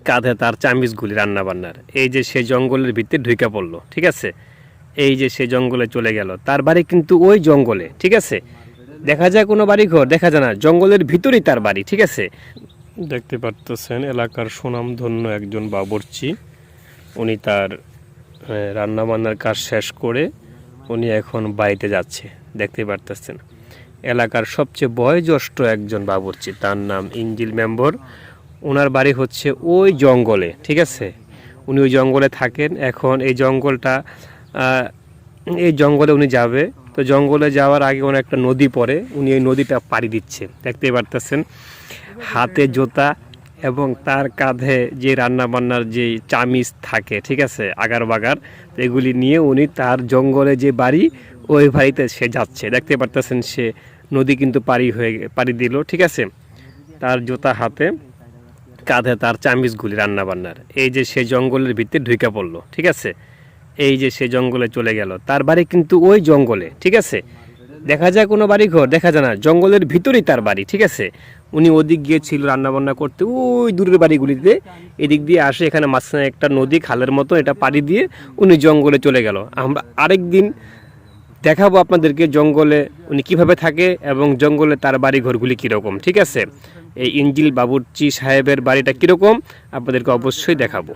কাঁধে তার চামিচগুলি রান্না বান্নার। এই যে সে জঙ্গলের ভিতরে ঢুকে পড়লো, ঠিক আছে। এই যে সে জঙ্গলে চলে গেল, তার বাড়ি কিন্তু ওই জঙ্গলে, ঠিক আছে। দেখা যায় কোনো বাড়ি ঘর দেখা যায় না, জঙ্গলের ভিতরেই তার বাড়ি, ঠিক আছে। দেখতে পারতেছেন এলাকার সুনামধন্য একজন বাবুর্চি। উনি তার রান্না বান্নার কাজ শেষ করে উনি এখন বাড়িতে যাচ্ছে। দেখতে পারতেছেন এলাকার সবচেয়ে বয়োজ্যেষ্ঠ একজন বাবুর্চি, তার নাম ইঞ্জিল মেম্বর। ওনার বাড়ি হচ্ছে ওই জঙ্গলে, ঠিক আছে। উনি ওই জঙ্গলে থাকেন। এখন এই জঙ্গলে উনি যাবে। তো জঙ্গলে যাওয়ার আগে ওনার একটা নদী পড়ে, উনি এই নদীটা পাড়ি দিচ্ছে। দেখতে পারতেছেন হাতে জুতা এবং তার কাঁধে যে রান্নাবান্নার যে চামিচ থাকে, ঠিক আছে, আগার বাগার, এগুলি নিয়ে উনি তার জঙ্গলে যে বাড়ি ওই বাড়িতে সে যাচ্ছে। দেখতে পারতেছেন সে নদী কিন্তু পাড়ি দিল, ঠিক আছে। তার জুতা হাতে, কাঁধে তার চামিচগুলি রান্নাবান্নার। এই যে সে জঙ্গলের ভিতরে ঢুকে পড়লো, ঠিক আছে। এই যে সে জঙ্গলে চলে গেল, তার বাড়ি কিন্তু ওই জঙ্গলে, ঠিক আছে। দেখা যায় কোনো বাড়ি ঘর দেখা যায় না, জঙ্গলের ভিতরেই তার বাড়ি, ঠিক আছে। উনি ওদিক গিয়েছিল রান্নাবান্না করতে ওই দূরের বাড়িগুলিতে, এদিক দিয়ে আসে এখানে মাঝখানে একটা নদী খালের মতো, এটা পাড়ি দিয়ে উনি জঙ্গলে চলে গেল। আমরা আরেক দিন দেখাবো আপনাদেরকে জঙ্গলে উনি কিভাবে থাকে এবং জঙ্গলে তার বাড়ি ঘরগুলি কীরকম, ঠিক আছে। এই ইঞ্জিল বাবুর্চি সাহেবের বাড়িটা কীরকম আপনাদেরকে অবশ্যই দেখাবো।